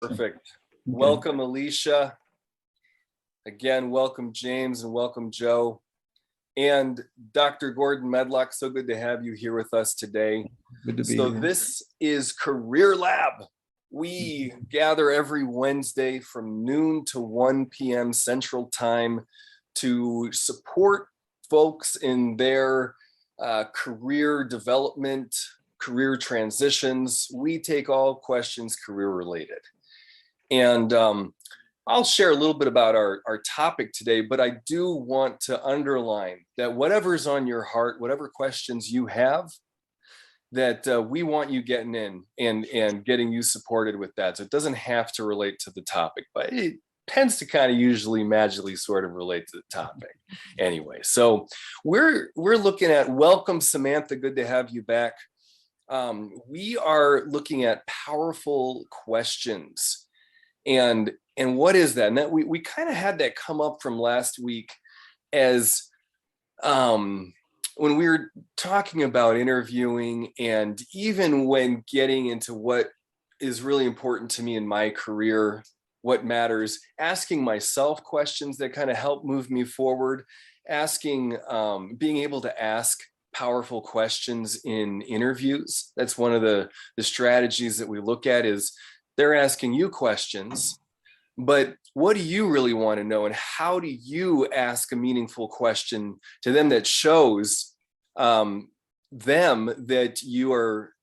Perfect. Okay. Welcome, Alicia. Again, welcome, James, and welcome, Joe. And Dr. Gordon Medlock, so good to have you here with us today. Good to be here. This is Career Lab. We gather every Wednesday from noon to 1 p.m. Central Time to support folks in their career development, career transitions. We take all questions career related. And I'll share a little bit about our topic today, but I do want to underline that whatever's on your heart, whatever questions you have, that we want you getting in and getting you supported with that. So it doesn't have to relate to the topic, but it tends to kind of usually magically sort of relate to the topic anyway. So we're looking at, welcome, Samantha, good to have you back. We are looking at powerful questions. And what is that? And that we kind of had that come up from last week as when we were talking about interviewing, and even when getting into what is really important to me in my career, what matters, asking myself questions that kind of help move me forward, being able to ask powerful questions in interviews. That's one of the strategies that we look at, is they're asking you questions, but what do you really want to know? And how do you ask a meaningful question to them that shows them that you are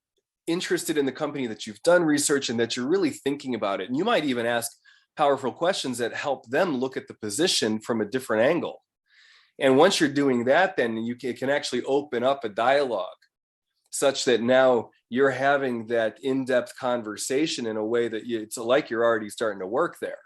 interested in the company, that you've done research, and that you're really thinking about it? And you might even ask powerful questions that help them look at the position from a different angle. And once you're doing that, then it can actually open up a dialogue such that now you're having that in-depth conversation in a way that it's like you're already starting to work there.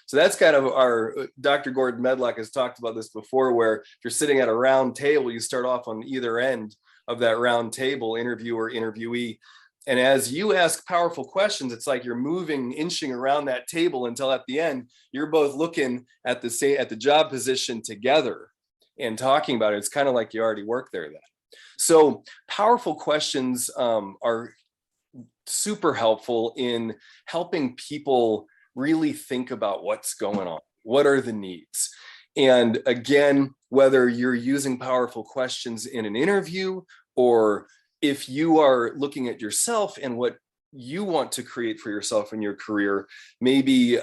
So that's kind of Dr. Gordon Medlock has talked about this before, where if you're sitting at a round table, you start off on either end of that round table, interviewer, interviewee. And as you ask powerful questions, it's like you're inching around that table until at the end, you're both looking at the job position together and talking about it. It's kind of like you already work there then. So powerful questions are super helpful in helping people really think about what's going on. What are the needs? And again, whether you're using powerful questions in an interview, or if you are looking at yourself and what you want to create for yourself in your career, maybe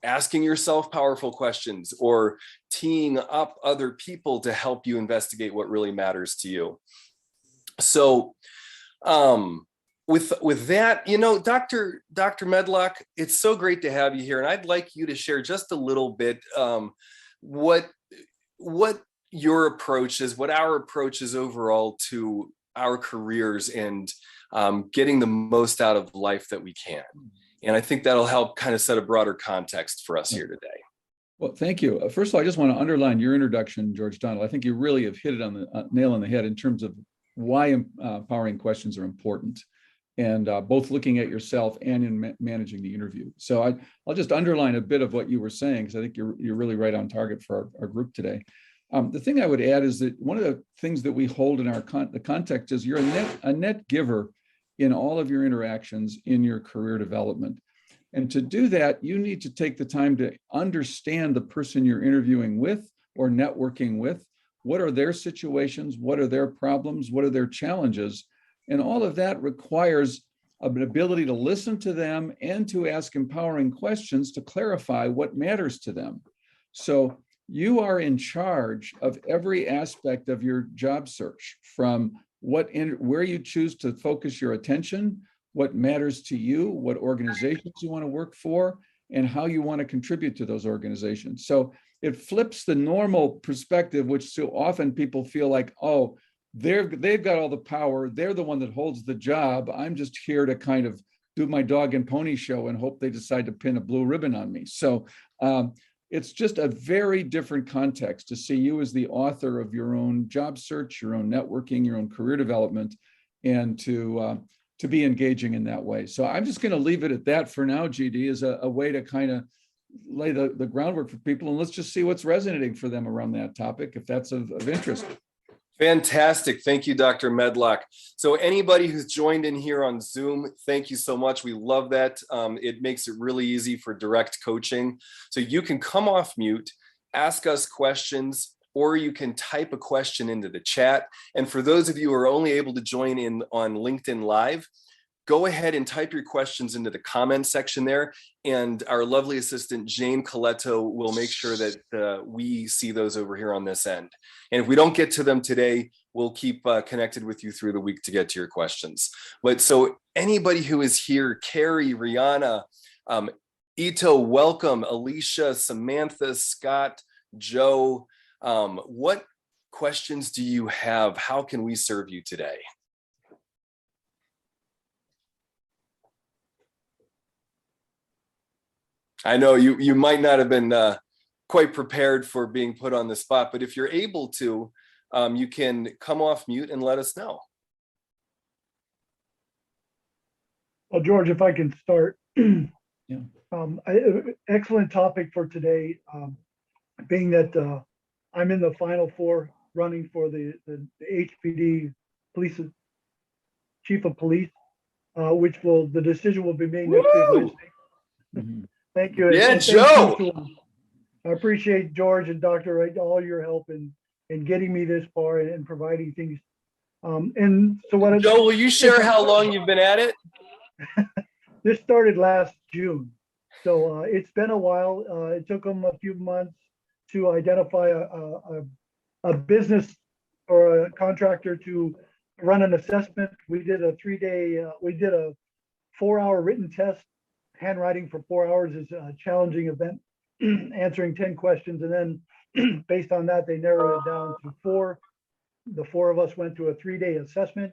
asking yourself powerful questions, or teeing up other people to help you investigate what really matters to you. So with that, Dr. Medlock, it's so great to have you here. And I'd like you to share just a little bit what your approach is, what our approach is overall to our careers, and getting the most out of life that we can. And I think that'll help kind of set a broader context for us here today. Well, thank you. First of all, I just want to underline your introduction, George Donald. I think you really have hit it on the nail on the head in terms of why empowering questions are important, and both looking at yourself and in managing the interview. So I'll just underline a bit of what you were saying, because I think you're really right on target for our group today. The thing I would add is that one of the things that we hold in the context is you're a net giver in all of your interactions in your career development. And to do that, you need to take the time to understand the person you're interviewing with or networking with. What are their situations? What are their problems? What are their challenges? And all of that requires an ability to listen to them and to ask empowering questions to clarify what matters to them. So you are in charge of every aspect of your job search, from where you choose to focus your attention, what matters to you, what organizations you want to work for, and how you want to contribute to those organizations. So it flips the normal perspective, which so often people feel like, oh, they've got all the power, they're the one that holds the job, I'm just here to kind of do my dog and pony show and hope they decide to pin a blue ribbon on me. So it's just a very different context to see you as the author of your own job search, your own networking, your own career development, and to be engaging in that way. So I'm just going to leave it at that for now, GD, as a way to kind of lay the groundwork for people, and let's just see what's resonating for them around that topic, if that's of interest. Fantastic. Thank you, Dr. Medlock. So anybody who's joined in here on Zoom, thank you so much. We love that. It makes it really easy for direct coaching. So you can come off mute, ask us questions, or you can type a question into the chat. And for those of you who are only able to join in on LinkedIn Live, go ahead and type your questions into the comment section there. And our lovely assistant, Jane Coletto, will make sure that we see those over here on this end. And if we don't get to them today, we'll keep connected with you through the week to get to your questions. But so anybody who is here, Carrie, Rihanna, Ito, welcome, Alicia, Samantha, Scott, Joe, what questions do you have? How can we serve you today? I know you might not have been quite prepared for being put on the spot, but if you're able to, you can come off mute and let us know. Well, George, if I can start. Yeah. Excellent topic for today, being that I'm in the final four running for the HPD police chief of police, which the decision will be made next week Wednesday. Mhm. Thank you. Yeah, And Joe. I appreciate George and Dr. Wright, all your help in getting me this far and providing things. And so what? Joe, will you share how long you've been at it? This started last June, so it's been a while. It took them a few months to identify a business or a contractor to run an assessment. We did a 3-day. We did a 4-hour written test. Handwriting for 4 hours is a challenging event, answering 10 questions. And then based on that, they narrowed it down to 4. The 4 of us went through a 3-day assessment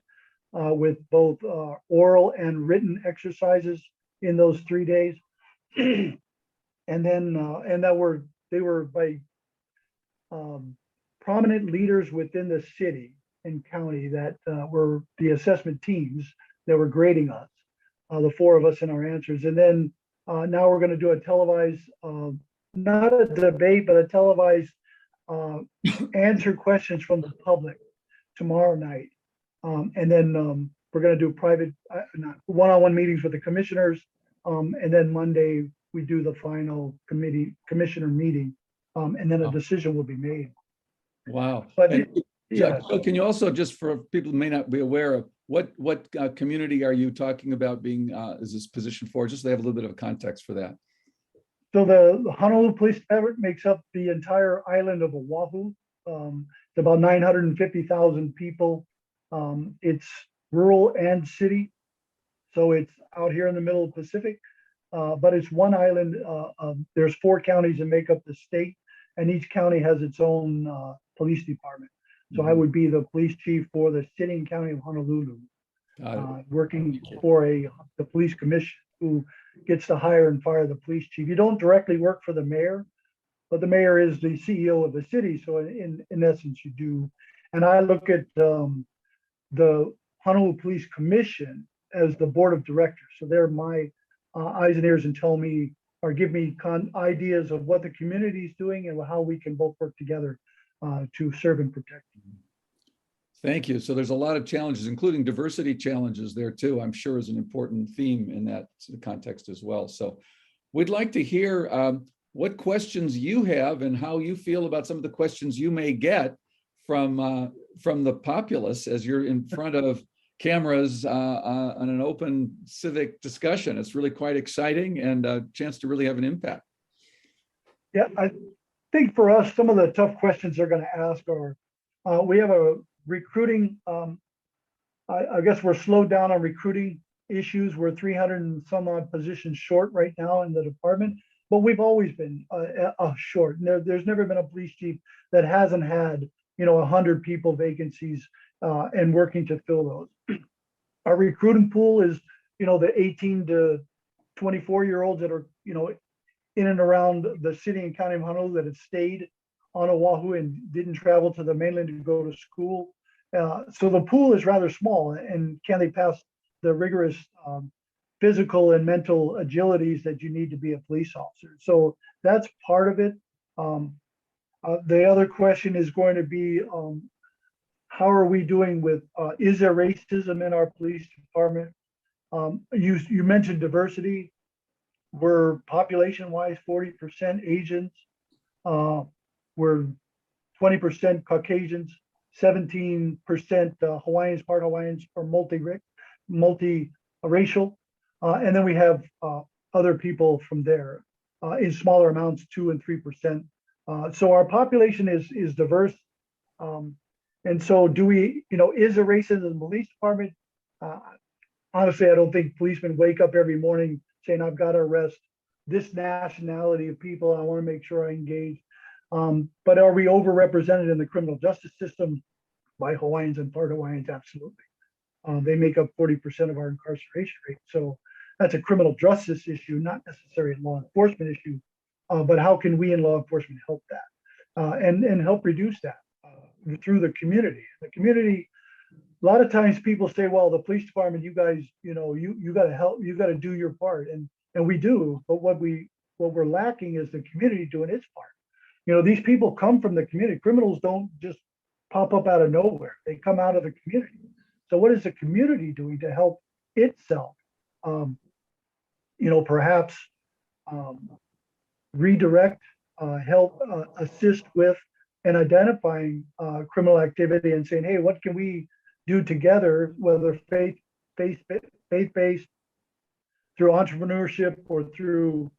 with both oral and written exercises in those 3 days. And then, they were by prominent leaders within the city and county that were the assessment teams that were grading us. The 4 of us in our answers. And then now we're going to do a televised, not a debate, but a televised answer questions from the public tomorrow night. And then we're going to do private, one-on-one meetings with the commissioners. And then Monday we do the final commissioner meeting. And then a decision will be made. Wow. But Yeah. So can you also, just for people who may not be aware of, what community are you talking about being, is this position for? Just so they have a little bit of context for that. So the Honolulu Police Department makes up the entire island of Oahu. It's about 950,000 people. It's rural and city. So it's out here in the middle of the Pacific, but it's one island. There's 4 counties that make up the state, and each county has its own police department. So I would be the police chief for the city and county of Honolulu, working for the police commission, who gets to hire and fire the police chief. You don't directly work for the mayor, but the mayor is the CEO of the city. So in essence, you do. And I look at the Honolulu Police Commission as the board of directors. So they're my eyes and ears and tell me, or give me ideas of what the community is doing and how we can both work together to serve and protect. Thank you. So there's a lot of challenges, including diversity challenges there too, I'm sure is an important theme in that context as well. So we'd like to hear what questions you have and how you feel about some of the questions you may get from the populace as you're in front of cameras on an open civic discussion. It's really quite exciting and a chance to really have an impact. Yeah, I think for us, some of the tough questions they're going to ask are, we have a recruiting, I guess we're slowed down on recruiting issues. We're 300 and some odd positions short right now in the department, but we've always been short. There's never been a police chief that hasn't had, 100 people vacancies and working to fill those. Our recruiting pool is, the 18 to 24-year-olds that are, in and around the city and county of Honolulu that have stayed on Oahu and didn't travel to the mainland to go to school. So the pool is rather small, and can they pass the rigorous physical and mental agilities that you need to be a police officer? So that's part of it. The other question is going to be, how are we doing with, is there racism in our police department? You mentioned diversity. We're population-wise 40% Asians. We're 20% Caucasians, 17% Hawaiians, part Hawaiians, or multi-racial. And then we have other people from there in smaller amounts, 2 and 3%. So our population is diverse. And so do we, is there racism in the police department? Honestly, I don't think policemen wake up every morning saying, I've got to arrest this nationality of people. I want to make sure I engage. But are we overrepresented in the criminal justice system by Hawaiians and part Hawaiians? Absolutely. They make up 40% of our incarceration rate. So that's a criminal justice issue, not necessarily a law enforcement issue. But how can we in law enforcement help that and help reduce that through the community? The community, a lot of times people say, well, the police department, you guys, you got to help, you got to do your part. And we do, but what we're lacking is the community doing its part. These people come from the community. Criminals don't just pop up out of nowhere. They come out of the community. So what is the community doing to help itself? Perhaps redirect, help assist with and identifying criminal activity and saying, hey, what can we do together, whether faith-based, through entrepreneurship or through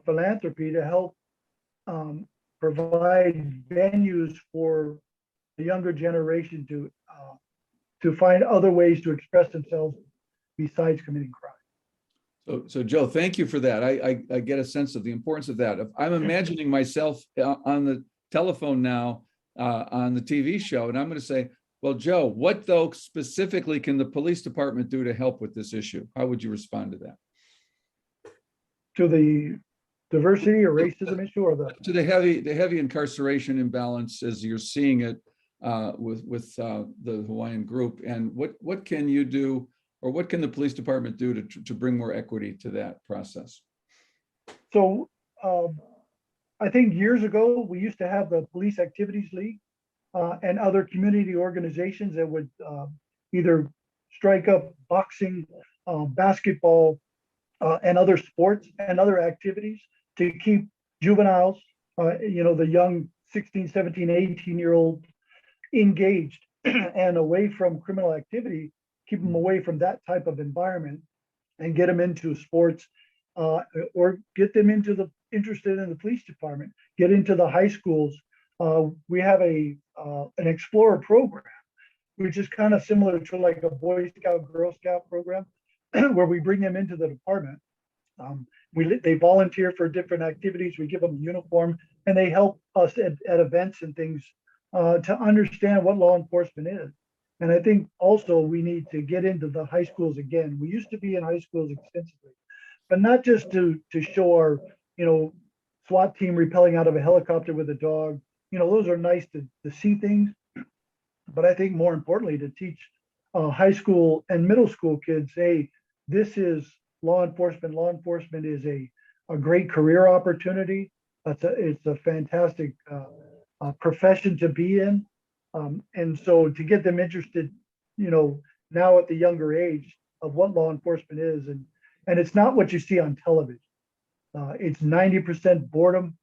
philanthropy, to help provide venues for the younger generation to find other ways to express themselves besides committing crime. So Joe, thank you for that. I get a sense of the importance of that. If I'm imagining myself on the telephone now on the TV show, and I'm going to say, well, Joe, what though specifically can the police department do to help with this issue? How would you respond to that? To the diversity or racism issue, or to the heavy incarceration imbalance as you're seeing it with the Hawaiian group, and what can you do, or what can the police department do to bring more equity to that process? So I think years ago we used to have the Police Activities League and other community organizations that would either strike up boxing, basketball, and other sports and other activities to keep juveniles, the young 16, 17, 18-year-old engaged and away from criminal activity, keep them away from that type of environment and get them into sports or get them interested in the police department, get into the high schools. We have an Explorer program, which is kind of similar to like a Boy Scout, Girl Scout program, where we bring them into the department. They volunteer for different activities. We give them a uniform, and they help us at events and things to understand what law enforcement is. And I think also we need to get into the high schools again. We used to be in high schools extensively, but not just to show our, SWAT team repelling out of a helicopter with a dog. Those are nice to see things, but I think more importantly to teach high school and middle school kids, hey, this is law enforcement. Law enforcement is a great career opportunity. It's a fantastic profession to be in. And so to get them interested, now at the younger age of what law enforcement is, and it's not what you see on television. It's 90% boredom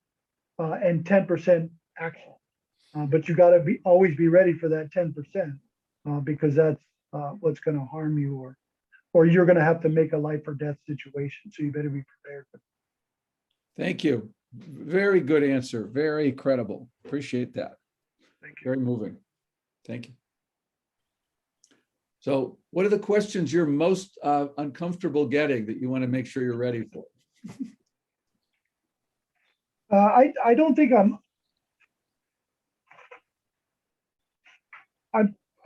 and 10% action. But you got to always be ready for that 10% because that's what's going to harm you, or you're going to have to make a life or death situation. So you better be prepared. Thank you. Very good answer. Very credible. Appreciate that. Thank you. Very moving. Thank you. So what are the questions you're most uncomfortable getting that you want to make sure you're ready for? I don't think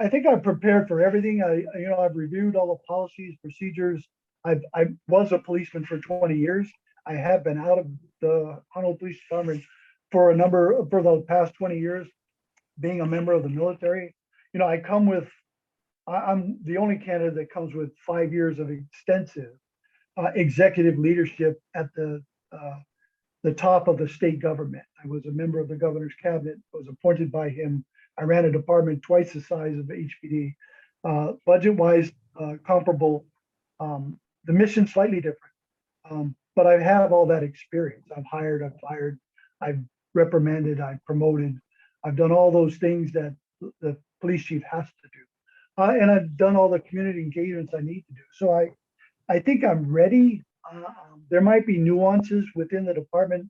I think I'm prepared for everything. I've reviewed all the policies, procedures. I was a policeman for 20 years. I have been out of the Honolulu Police Department for the past 20 years, being a member of the military. I'm the only candidate that comes with 5 years of extensive executive leadership at the top of the state government. I was a member of the governor's cabinet, was appointed by him. I ran a department twice the size of HPD. Budget-wise, comparable. The mission slightly different. But I have all that experience. I've hired, I've fired, I've reprimanded, I've promoted. I've done all those things that the police chief has to do. And I've done all the community engagements I need to do. So I think I'm ready. There might be nuances within the department,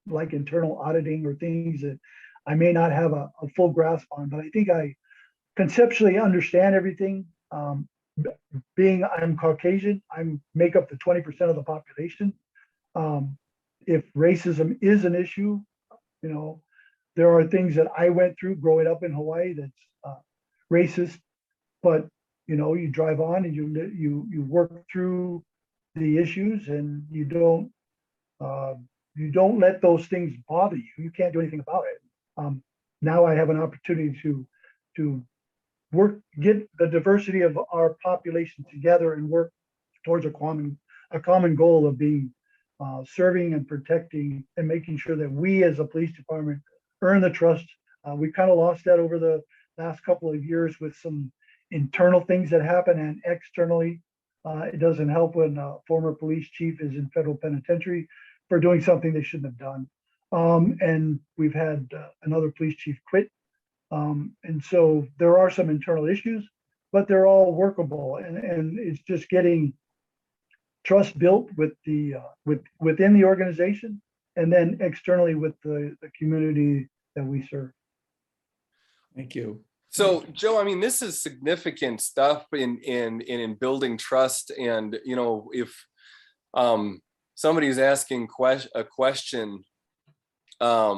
like internal auditing or things that I may not have a full grasp on, but I think I conceptually understand everything. Being I'm Caucasian, I make up the 20% of the population. If racism is an issue, you know, there are things that I went through growing up in Hawaii that's racist, but you know, you drive on and you work through the issues, and you don't let those things bother you. You can't do anything about it. Now I have an opportunity to get the diversity of our population together and work towards a common goal of being serving and protecting and making sure that we as a police department earn the trust. We kind of lost that over the last couple of years with some internal things that happen, and externally, it doesn't help when a former police chief is in federal penitentiary for doing something they shouldn't have done. And we've had another police chief quit. And so there are some internal issues, but they're all workable, and it's just getting trust built with within the organization, and then externally with the community that we serve. Thank you. So, Joe, I mean, this is significant stuff in building trust. And, you know, if somebody's asking a question, I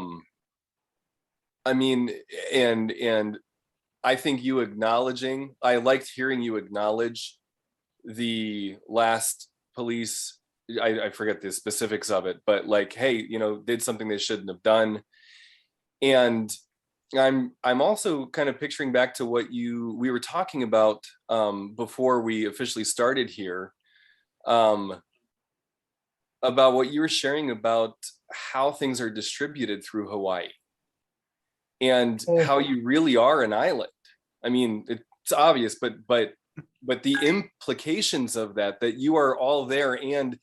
mean, and I think you acknowledging, I liked hearing you acknowledge the last police, I forget the specifics of it, but like, hey, you know, did something they shouldn't have done. And I'm also kind of picturing back to what we were talking about before we officially started here, about what you were sharing about how things are distributed through Hawaii, and how you really are an island. I mean, it's obvious, but the implications of that you are all there and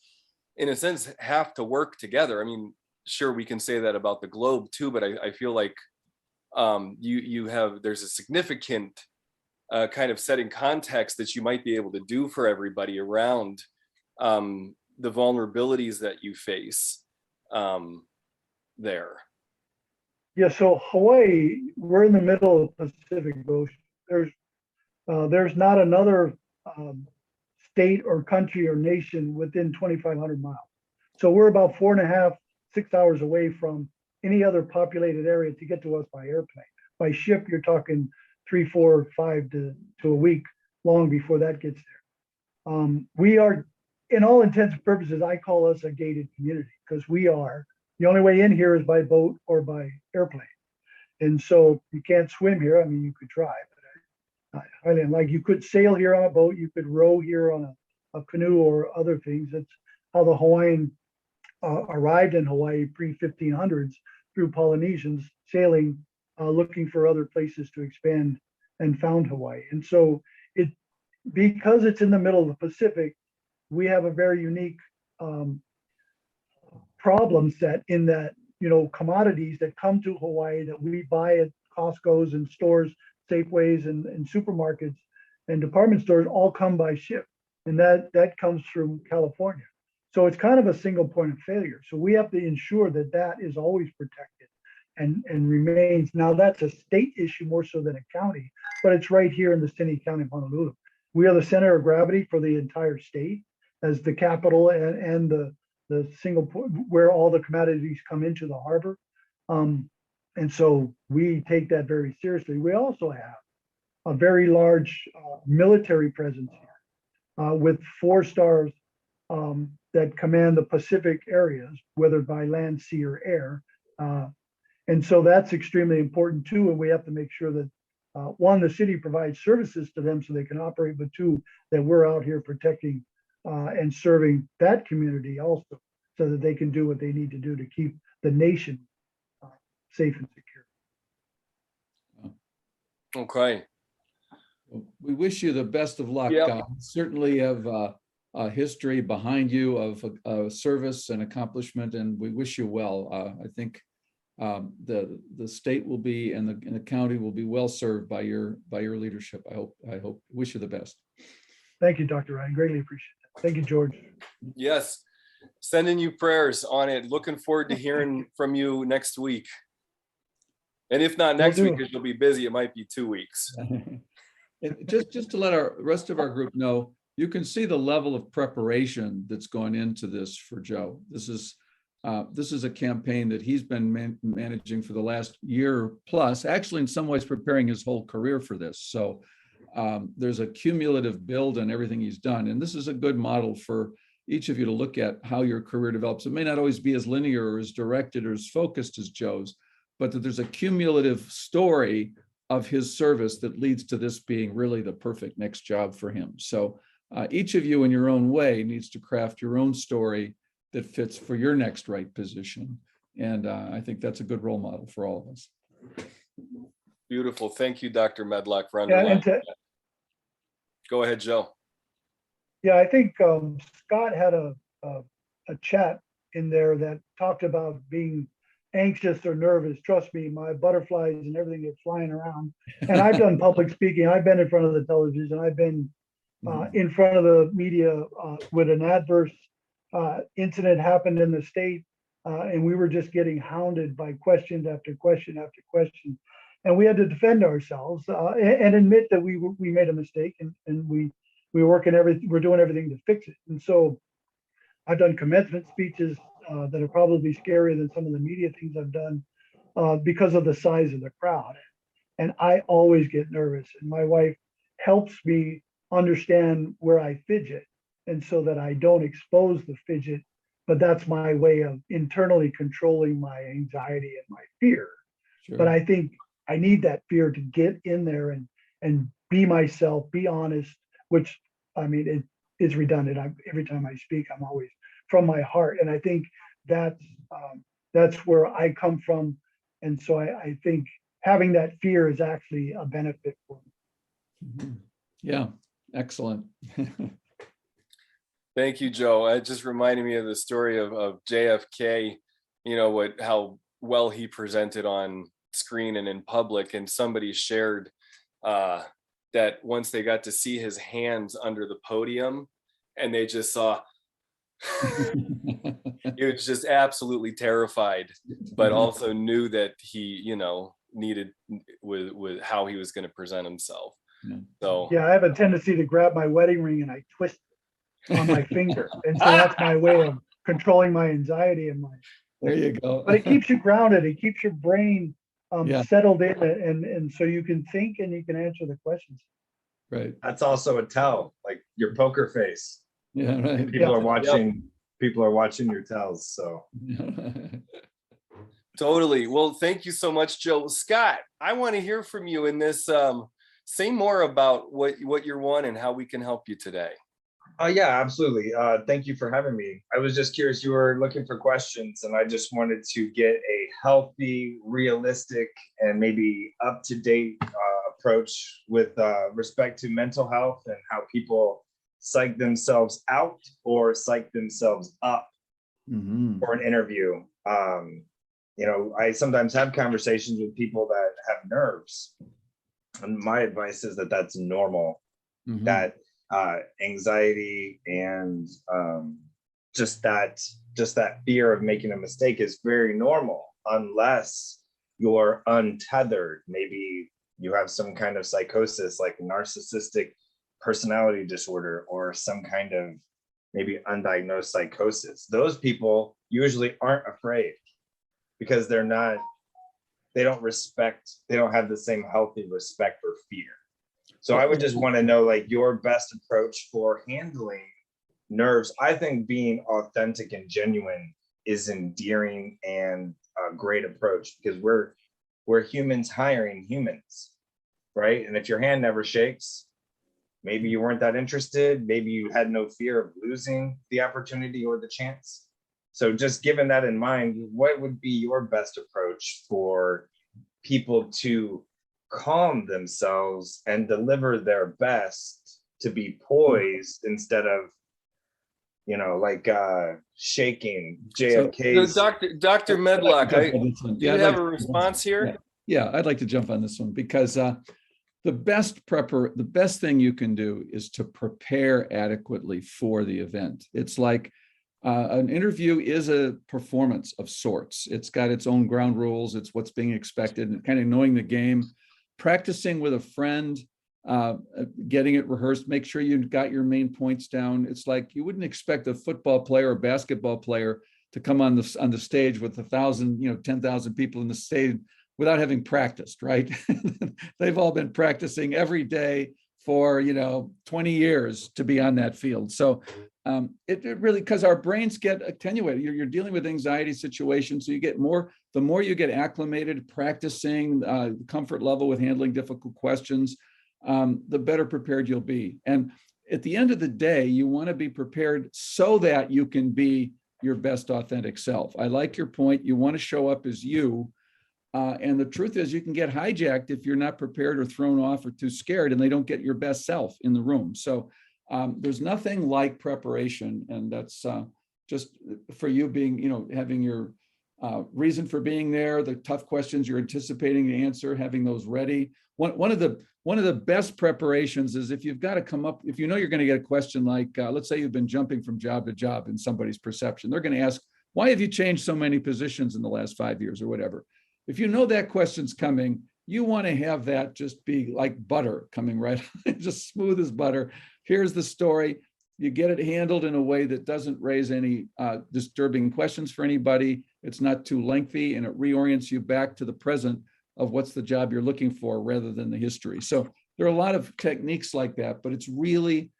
in a sense have to work together. I mean, sure, we can say that about the globe too, but I feel like there's a significant kind of setting context that you might be able to do for everybody around the vulnerabilities that you face there. Yeah, so Hawaii, we're in the middle of the Pacific Ocean. There's not another state or country or nation within 2,500 miles. So we're about 4.5, 6 hours away from any other populated area to get to us by airplane. By ship, you're talking 3, 4, 5 to a week long before that gets there. We are, in all intents and purposes, I call us a gated community, because we are, the only way in here is by boat or by airplane. And so you can't swim here. I mean, you could try, but highly unlikely. You could sail here on a boat, you could row here on a canoe or other things. That's how the Hawaiian arrived in Hawaii pre-1500s, through Polynesians sailing, looking for other places to expand, and found Hawaii. And so because it's in the middle of the Pacific, we have a very unique problem set in that, you know, commodities that come to Hawaii that we buy at Costco's and stores, Safeways and supermarkets and department stores all come by ship. And that comes from California. So it's kind of a single point of failure. So we have to ensure that that is always protected and remains. Now that's a state issue more so than a county, but it's right here in the City County of Honolulu. We are the center of gravity for the entire state as the capital and the single point where all the commodities come into the harbor. And so we take that very seriously. We also have a very large military presence here with 4 stars that command the Pacific areas, whether by land, sea, or air. And so that's extremely important too. And we have to make sure that one, the city provides services to them so they can operate, but 2, that we're out here protecting and serving that community also, so that they can do what they need to do to keep the nation safe and secure. Okay. We wish you the best of luck. Yep. Certainly have a history behind you of service and accomplishment, and we wish you well. I think the state will be and the county will be well served by your leadership. I hope. Wish you the best. Thank you, Dr. Ryan. Greatly appreciate it. Thank you, George. Yes. Sending you prayers on it. Looking forward to hearing from you next week. And if not next week, because you'll be busy, it might be 2 weeks. And just to let our rest of our group know, you can see the level of preparation that's gone into this for Joe. This is a campaign that he's been managing for the last year plus, actually in some ways preparing his whole career for this. So there's a cumulative build in everything he's done. And this is a good model for each of you to look at how your career develops. It may not always be as linear or as directed or as focused as Joe's, but that there's a cumulative story of his service that leads to this being really the perfect next job for him. So each of you in your own way needs to craft your own story that fits for your next right position. And I think that's a good role model for all of us. Beautiful. Thank you, Dr. Medlock, for Yeah, underlining that. Go ahead, Joe. Yeah, I think Scott had a chat in there that talked about being anxious or nervous. Trust me, my butterflies and everything get flying around. And I've done public speaking. I've been in front of the television. I've been in front of the media with an adverse incident happened in the state, and we were just getting hounded by questions after question after question. And we had to defend ourselves and admit that we made a mistake, and we're doing everything to fix it. And so I've done commencement speeches that are probably scarier than some of the media things I've done because of the size of the crowd. And I always get nervous, and my wife helps me understand where I fidget, and so that I don't expose the fidget, but that's my way of internally controlling my anxiety and my fear. Sure. But I think I need that fear to get in there and be myself, be honest, which, I mean, it is redundant. Every time I speak, I'm always from my heart. And I think that's where I come from. And so I think having that fear is actually a benefit for me. Yeah, excellent. Thank you, Joe. It just reminded me of the story of JFK, how well he presented on screen and in public. And somebody shared that once they got to see his hands under the podium and they just saw, he was just absolutely terrified, but also knew that he, needed with how he was going to present himself. So yeah, I have a tendency to grab my wedding ring and I twist it on my finger. And so that's my way of controlling my anxiety and there you go. But it keeps you grounded. It keeps your brain settled in, and so you can think and you can answer the questions. Right. That's also a tell, like your poker face. Yeah, right. People are watching. People are watching your tells. So totally. Well, thank you so much, Joe. Scott, I want to hear from you in this. Say more about what you're wanting and how we can help you today. Yeah, absolutely. Thank you for having me. I was just curious, you were looking for questions, and I just wanted to get a healthy, realistic, and maybe up-to-date approach with respect to mental health and how people psych themselves out or psych themselves up for an interview. I sometimes have conversations with people that have nerves, and my advice is that that's normal. That anxiety and just that fear of making a mistake is very normal, unless you're untethered. Maybe you have some kind of psychosis, like narcissistic personality disorder, or some kind of maybe undiagnosed psychosis. Those people usually aren't afraid because they don't have the same healthy respect for fear. So I would just want to know, like, your best approach for handling nerves. I think being authentic and genuine is endearing and a great approach, because we're humans hiring humans, right? And if your hand never shakes, maybe you weren't that interested. Maybe you had no fear of losing the opportunity or the chance. So just given that in mind, what would be your best approach for people to calm themselves and deliver their best, to be poised instead of, like shaking So, JFK's. Dr. Medlock, do Yeah, you I'd have like a to- response here? Yeah, I'd like to jump on this one because the best thing you can do is to prepare adequately for the event. It's like an interview is a performance of sorts. It's got its own ground rules. It's what's being expected, and kind of knowing the game, practicing with a friend, getting it rehearsed, make sure you got your main points down. It's like you wouldn't expect a football player or basketball player to come on the stage with 1,000, 10,000 people in the stage without having practiced, right? They've all been practicing every day for 20 years to be on that field. So it really, because our brains get attenuated. You're dealing with anxiety situations, so you get more. The more you get acclimated, practicing comfort level with handling difficult questions, the better prepared you'll be. And at the end of the day, you want to be prepared so that you can be your best authentic self. I like your point. You want to show up as you. And the truth is, you can get hijacked if you're not prepared or thrown off or too scared, and they don't get your best self in the room. So there's nothing like preparation, and that's just for you being, having your reason for being there, the tough questions you're anticipating to answer, having those ready. One of the best preparations is if you've got to come up, if you're going to get a question like, let's say you've been jumping from job to job in somebody's perception, they're going to ask, why have you changed so many positions in the last 5 years or whatever? If you know that question's coming, you want to have that just be like butter coming right, just smooth as butter. Here's the story. You get it handled in a way that doesn't raise any disturbing questions for anybody. It's not too lengthy, and it reorients you back to the present of what's the job you're looking for rather than the history. So there are a lot of techniques like that, but it's really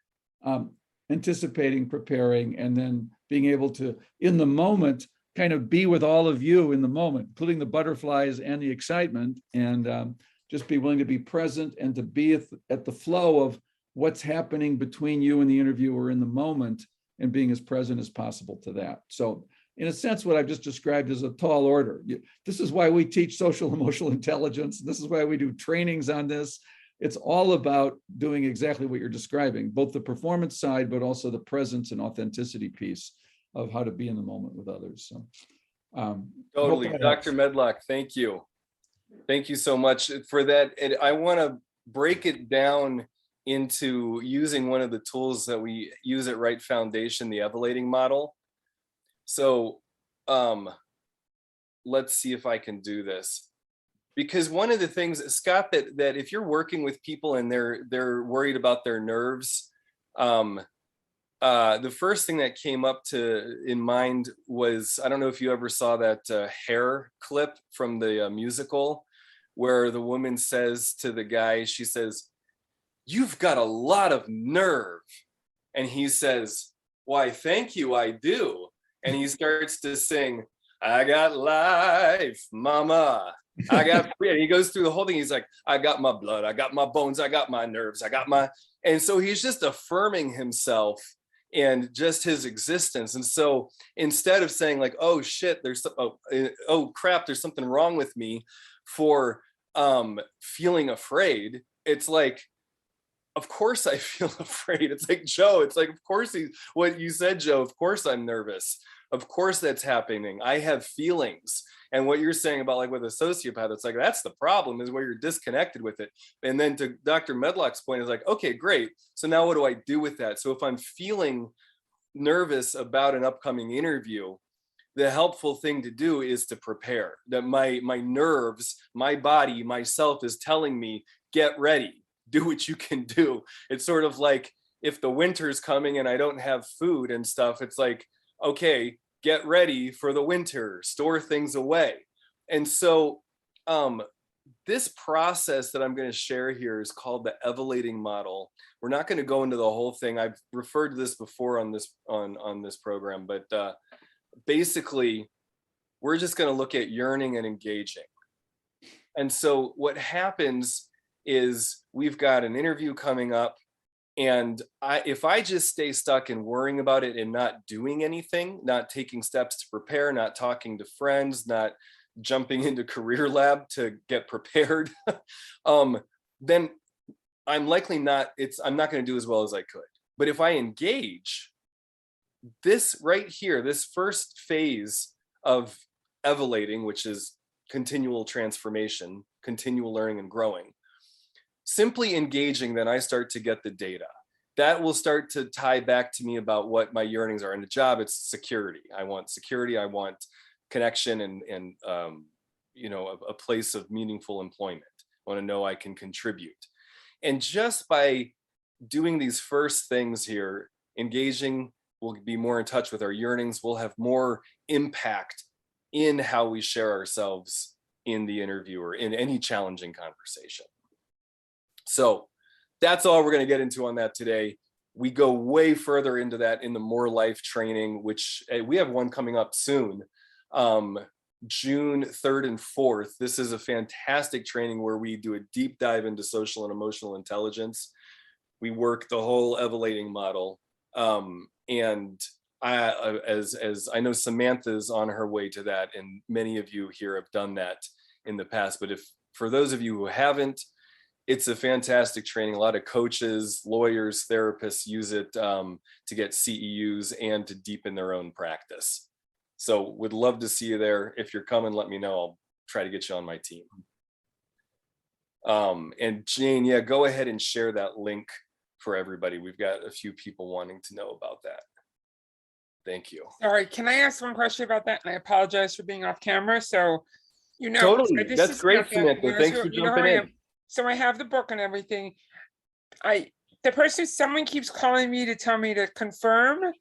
anticipating, preparing, and then being able to, in the moment, kind of be with all of you in the moment, including the butterflies and the excitement, and just be willing to be present and to be at the flow of what's happening between you and the interviewer in the moment, and being as present as possible to that. So in a sense, what I've just described is a tall order. This is why we teach social emotional intelligence. This is why we do trainings on this. It's all about doing exactly what you're describing, both the performance side, but also the presence and authenticity piece of how to be in the moment with others. So Totally. Dr. Medlock, thank you. Thank you so much for that. And I want to break it down into using one of the tools that we use at Right Foundation, the Evolating Model. So let's see if I can do this. Because one of the things, Scott, that if you're working with people and they're worried about their nerves, the first thing that came up in mind was, I don't know if you ever saw that Hair clip from the musical, where the woman says to the guy, she says, "You've got a lot of nerve." And he says, "Why, thank you, I do." And he starts to sing, "I got life, mama. I got," and he goes through the whole thing. He's like, "I got my blood, I got my bones, I got my nerves, I got my," and so he's just affirming himself and just his existence. And so instead of saying like, "Oh shit, oh crap, there's something wrong with me," for feeling afraid, it's like, of course I feel afraid. It's like, Joe, it's like, of course what you said, Joe, of course I'm nervous. Of course that's happening. I have feelings. And what you're saying about like with a sociopath, it's like, that's the problem, is where you're disconnected with it. And then to Dr. Medlock's point is like, okay, great. So now what do I do with that? So if I'm feeling nervous about an upcoming interview, the helpful thing to do is to prepare. That my nerves, my body, myself is telling me, get ready, do what you can do. It's sort of like if the winter's coming and I don't have food and stuff, it's like, okay, get ready for the winter, store things away. And so this process that I'm going to share here is called the Evolating Model. We're not going to go into the whole thing. I've referred to this before on this program, but basically, we're just going to look at yearning and engaging. And so what happens is we've got an interview coming up, and if I just stay stuck in worrying about it and not doing anything, not taking steps to prepare, not talking to friends, not jumping into Career Lab to get prepared, then I'm likely not, I'm not going to do as well as I could. But if I engage, this right here, this first phase of evolating, which is continual transformation, continual learning and growing, simply engaging, then I start to get the data. That will start to tie back to me about what my yearnings are. In a job, it's security. I want security. I want connection and you know, a place of meaningful employment. I want to know I can contribute. And just by doing these first things here, engaging, we'll be more in touch with our yearnings. We'll have more impact in how we share ourselves in the interview or in any challenging conversation. So that's all we're going to get into on that today. We go way further into that in the More Life training, which we have one coming up soon, June 3rd and 4th. This is a fantastic training where we do a deep dive into social and emotional intelligence. We work the whole Evolating Model. And as I know Samantha's on her way to that, and many of you here have done that in the past, but if for those of you who haven't, it's a fantastic training. A lot of coaches, lawyers, therapists use it to get CEUs and to deepen their own practice. So would love to see you there. If you're coming, let me know. I'll try to get you on my team. And Jane, yeah, go ahead and share that link for everybody. We've got a few people wanting to know about that. Thank you. Sorry, can I ask one question about that? And I apologize for being off camera. So, you know, Totally. this That's is great, Samantha. Samantha. Thanks for You know how jumping I in. am. So I have the book and everything. Someone keeps calling me to tell me to confirm,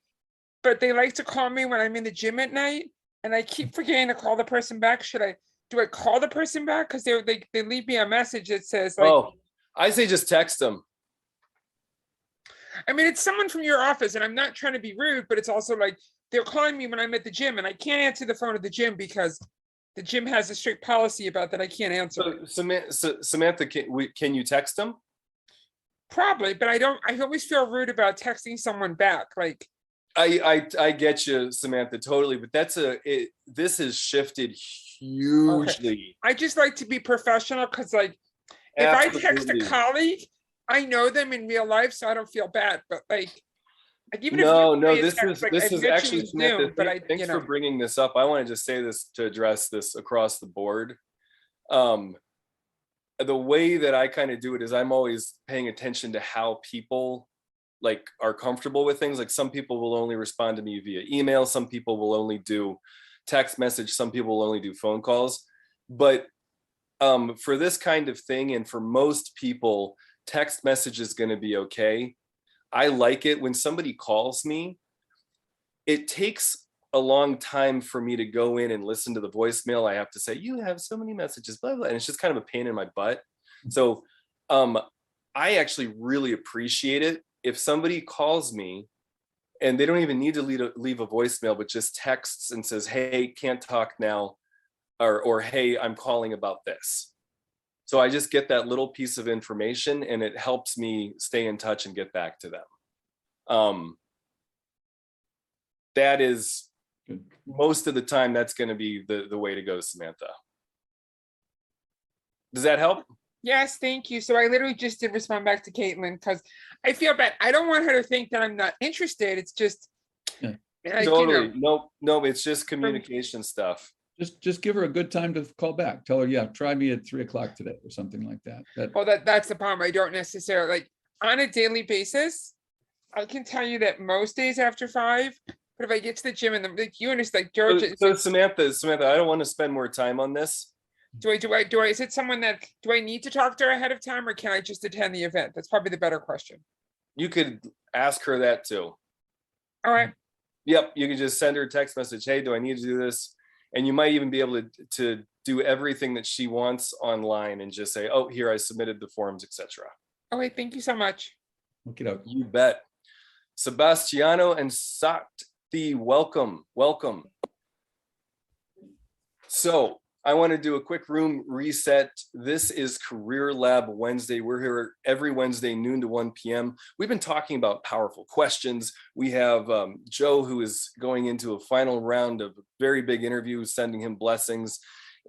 but they like to call me when I'm in the gym at night, and I keep forgetting to call the person back. Do I call the person back? Because they leave me a message that says like, Oh, I say just text them. I mean, it's someone from your office, and I'm not trying to be rude, but it's also like they're calling me when I'm at the gym, and I can't answer the phone at the gym because the gym has a strict policy about that I can't answer. So Samantha, can you text them? Probably, but I always feel rude about texting someone back. Like, I get you, Samantha, totally. But this has shifted hugely. I just like to be professional because, like, if I text a colleague, I know them in real life, so I don't feel bad. But like even if this is actually Samantha. Thanks you know, for bringing this up. I wanted to say this to address this across the board. The way that I kind of do it is I'm always paying attention to how people like are comfortable with things. Like some people will only respond to me via email. Some people will only do text message. Some people will only do phone calls. But for this kind of thing, and for most people, text message is going to be okay. I like it when somebody calls me. It takes a long time for me to go in and listen to the voicemail. I have to say, you have so many messages, blah, blah, and it's just kind of a pain in my butt. So I actually really appreciate it if somebody calls me and they don't even need to leave a voicemail, but just texts and says, hey, can't talk now, or hey, I'm calling about this. So I just get that little piece of information and it helps me stay in touch and get back to them. That is most of the time, that's going to be the way to go, Samantha. Does that help? yes, thank you. So I literally just did respond back to Caitlin because I feel bad. I don't want her to think that I'm not interested. It's just totally. You know, no, it's just communication stuff. Just give her a good time to call back. Tell her, yeah, try me at 3 o'clock today or something like that. That's the problem. I don't necessarily like on a daily basis. I can tell you that most days after 5, but if I get to the gym and like you understand, like George. So Samantha, I don't want to spend more time on this. Do I, is it someone that, do I need to talk to her ahead of time or can I just attend the event? That's probably the better question. You could ask her that too. All right. Yep. You can just send her a text message. Hey, do I need to do this? And you might even be able to do everything that she wants online and just say, oh, here, I submitted the forms, etc. Okay. Thank you so much. Look it up. You bet. Sebastiano and Sakti, welcome. So I want to do a quick room reset. This is Career Lab Wednesday. We're here every Wednesday, noon to 1 p.m. We've been talking about powerful questions. We have Joe, who is going into a final round of a very big interview, sending him blessings.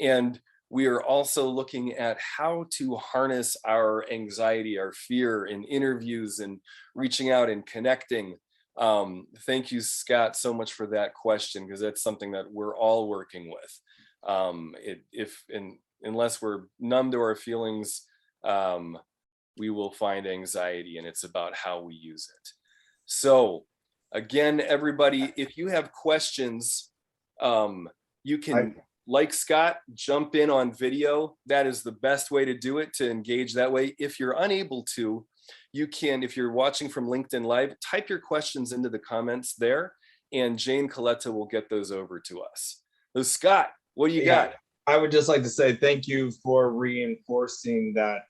And we are also looking at how to harness our anxiety, our fear in interviews and reaching out and connecting. Thank you, Scott, so much for that question, because that's something that we're all working with. Unless we're numb to our feelings, we will find anxiety, and it's about how we use it. So again, everybody, if you have questions, you can, like Scott, jump in on video. That is the best way to do it, to engage that way. If you're unable to, you can, if you're watching from LinkedIn Live, type your questions into the comments there, and Jane Coletta will get those over to us. So Scott, what do you got? I would just like to say thank you for reinforcing that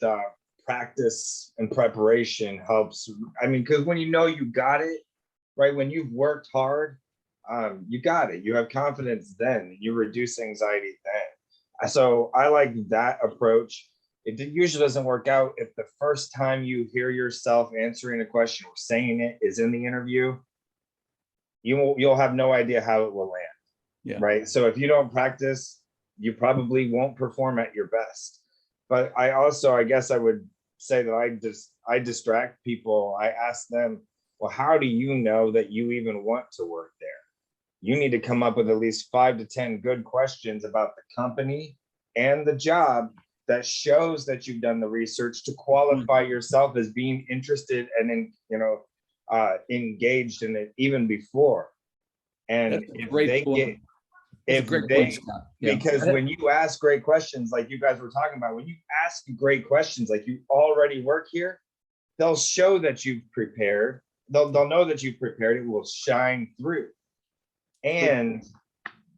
practice and preparation helps. I mean, because when you know you got it, right? When you've worked hard, you got it. You have confidence then. You reduce anxiety then. So I like that approach. It usually doesn't work out if the first time you hear yourself answering a question or saying it is in the interview. You'll have no idea how it will land. Yeah. Right. So if you don't practice, you probably won't perform at your best. But I guess I would say that I distract people. I ask them, well, how do you know that you even want to work there? You need to come up with at least 5 to 10 good questions about the company and the job that shows that you've done the research to qualify yourself as being interested and engaged in it even before. And if they get, because when you ask great questions, like you guys were talking about, when you ask great questions, like you already work here, they'll show that you've prepared. They'll know that you've prepared. It will shine through. And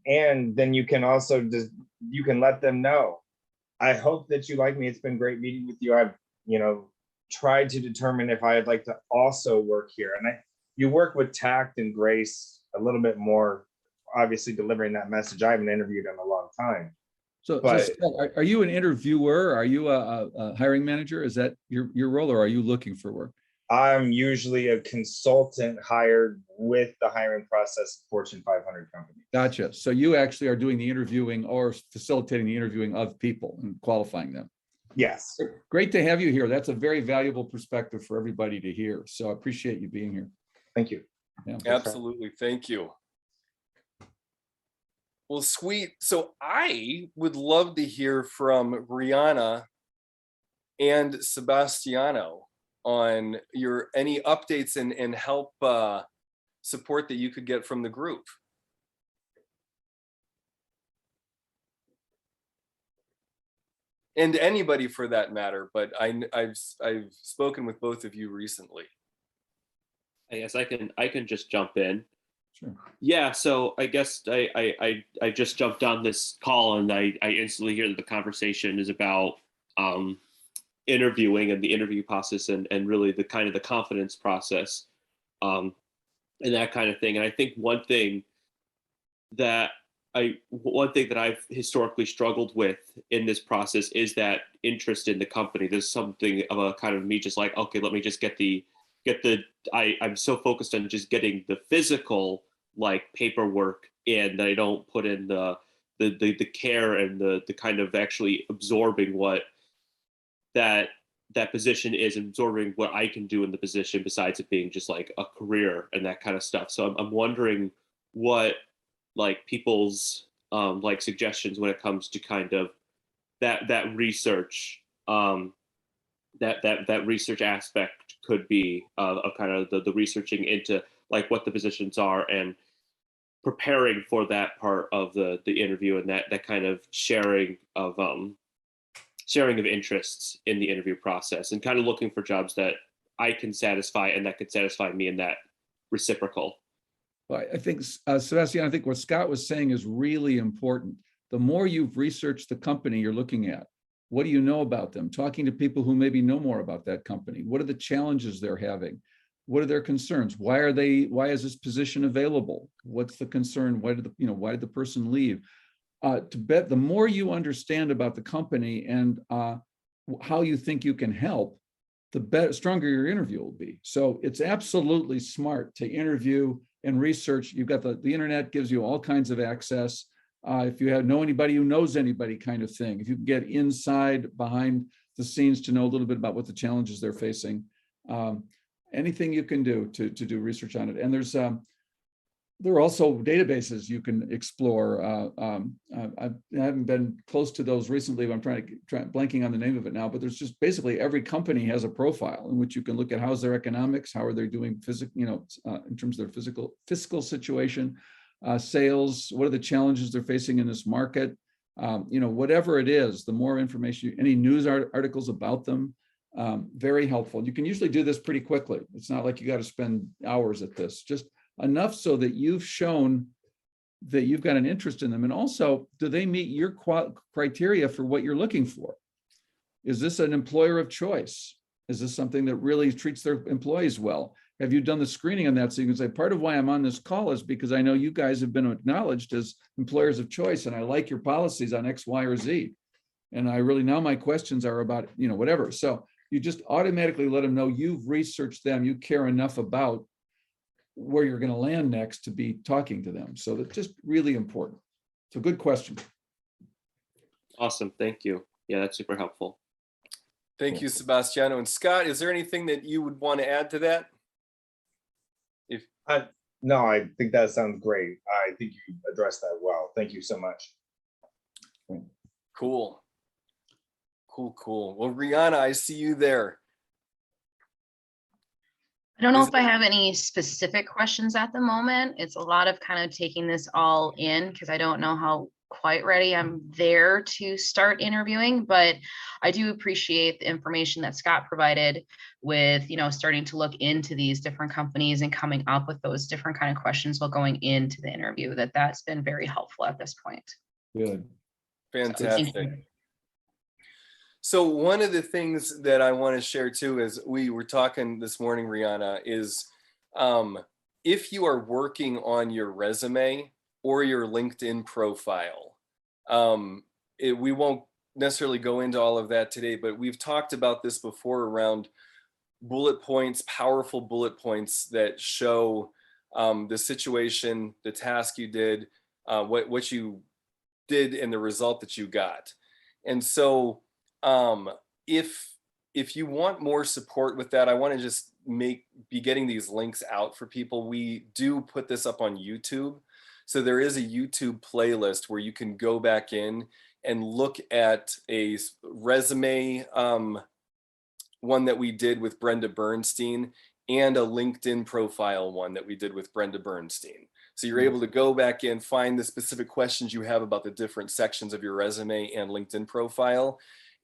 then you can also you can let them know, I hope that you like me. It's been great meeting with you. I've, tried to determine if I'd like to also work here. And you work with tact and grace a little bit more, obviously delivering that message. I haven't interviewed in a long time. So are you an interviewer? Are you a hiring manager? Is that your role, or are you looking for work? I'm usually a consultant hired with the hiring process of Fortune 500 companies. Gotcha. So you actually are doing the interviewing or facilitating the interviewing of people and qualifying them. Yes. Great to have you here. That's a very valuable perspective for everybody to hear. So I appreciate you being here. Thank you. Yeah. Absolutely. Thank you. Well, sweet. So I would love to hear from Brianna and Sebastiano on any updates and help support that you could get from the group. And anybody for that matter, but I've spoken with both of you recently. I guess I can just jump in. Sure. Yeah, so I guess I just jumped on this call, and I instantly hear that the conversation is about interviewing and the interview process and really the kind of the confidence process and that kind of thing. And I think one thing that I've historically struggled with in this process is that interest in the company. There's something of a kind of me just like, okay, let me just I'm so focused on just getting the physical like paperwork in that I don't put in the care and the kind of actually absorbing what that position is, absorbing what I can do in the position besides it being just like a career and that kind of stuff. So I'm wondering what like people's like suggestions when it comes to kind of that research that research aspect could be of kind of the researching into like what the positions are and preparing for that part of the interview and that kind of sharing of interests in the interview process and kind of looking for jobs that I can satisfy and that could satisfy me in that reciprocal. Well, I think, Sebastian, I think what Scott was saying is really important. The more you've researched the company you're looking at, what do you know about them? Talking to people who maybe know more about that company. What are the challenges they're having? What are their concerns? Why is this position available? What's the concern? Why did the person leave? The more you understand about the company and how you think you can help, the stronger your interview will be. So it's absolutely smart to interview and research. You've got the internet gives you all kinds of access. if you know anybody who knows anybody kind of thing, if you can get inside behind the scenes to know a little bit about what the challenges they're facing, anything you can do to do research on it. And there are also databases you can explore. I haven't been close to those recently, but I'm blanking on the name of it now, but there's just basically every company has a profile in which you can look at how's their economics, how are they doing in terms of their fiscal situation, sales, what are the challenges they're facing in this market, whatever it is, the more information, any news articles about them, very helpful. You can usually do this pretty quickly. It's not like you got to spend hours at this, just enough so that you've shown that you've got an interest in them. And also, do they meet your criteria for what you're looking for? Is this an employer of choice? Is this something that really treats their employees well? Have you done the screening on that? So you can say, part of why I'm on this call is because I know you guys have been acknowledged as employers of choice, and I like your policies on X, Y, or Z. And I really, now my questions are about, whatever. So you just automatically let them know you've researched them, you care enough about where you're going to land next to be talking to them. So that's just really important. So good question. Awesome. Thank you. Yeah, that's super helpful. Thank you, Sebastiano. And Scott, is there anything that you would want to add to that? No, I think that sounds great. I think you addressed that well. Thank you so much. Cool. Well, Rihanna, I see you there. I don't know if I have any specific questions at the moment. It's a lot of kind of taking this all in because I don't know how quite ready I'm there to start interviewing, but I do appreciate the information that Scott provided with, starting to look into these different companies and coming up with those different kind of questions while going into the interview. That's been very helpful at this point. Good. Fantastic. So one of the things that I want to share too, is we were talking this morning, Rihanna, is if you are working on your resume or your LinkedIn profile, we won't necessarily go into all of that today, but we've talked about this before around bullet points, powerful bullet points that show the situation, the task you did, what you did, and the result that you got. And so if you want more support with that, I want to just be getting these links out for people. We do put this up on YouTube. So there is a YouTube playlist where you can go back in and look at a resume one that we did with Brenda Bernstein and a LinkedIn profile one that we did with Brenda Bernstein. So you're able to go back in, find the specific questions you have about the different sections of your resume and LinkedIn profile,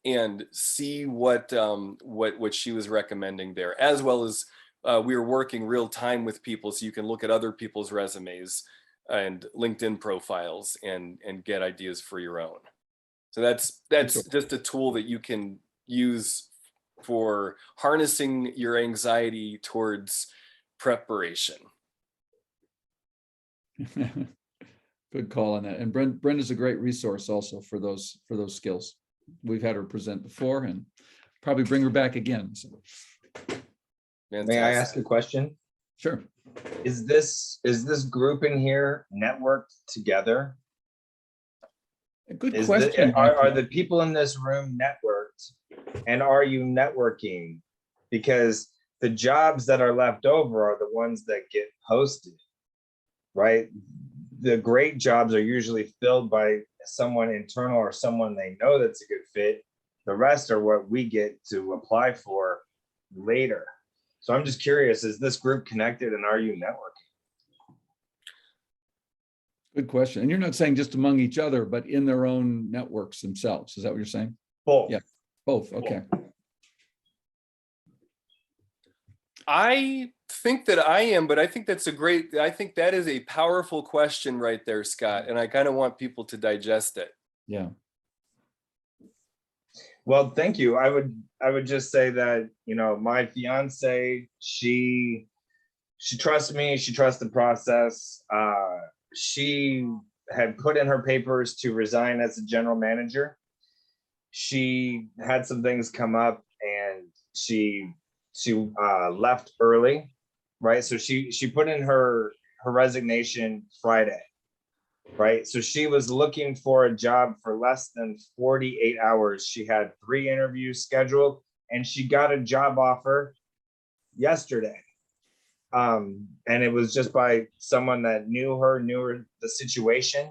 and see what she was recommending there, as well as we were working real time with people, so you can look at other people's resumes and LinkedIn profiles and get ideas for your own. So that's just a tool that you can use for harnessing your anxiety towards preparation. Good call on that. And Brenda's a great resource also for those skills. We've had her present before and probably bring her back again. So. May I ask a question? Sure. Is this group in here networked together? A good question. Are the people in this room networked, and are you networking? Because the jobs that are left over are the ones that get posted, right? The great jobs are usually filled by someone internal or someone they know that's a good fit. The rest are what we get to apply for later. So I'm just curious, is this group connected, and are you networking? Good question. And you're not saying just among each other, but in their own networks themselves. Is that what you're saying? Both. Yeah, both. Okay. I think that I am, but I think that is a powerful question right there, Scott. And I kind of want people to digest it. Yeah. Well, thank you. I would just say that, my fiance, she trusts me. She trusts the process. She had put in her papers to resign as a general manager. She had some things come up, and she left early, right? So she put in her resignation Friday, right? So she was looking for a job for less than 48 hours. She had 3 interviews scheduled, and she got a job offer yesterday. And it was just by someone that knew her the situation,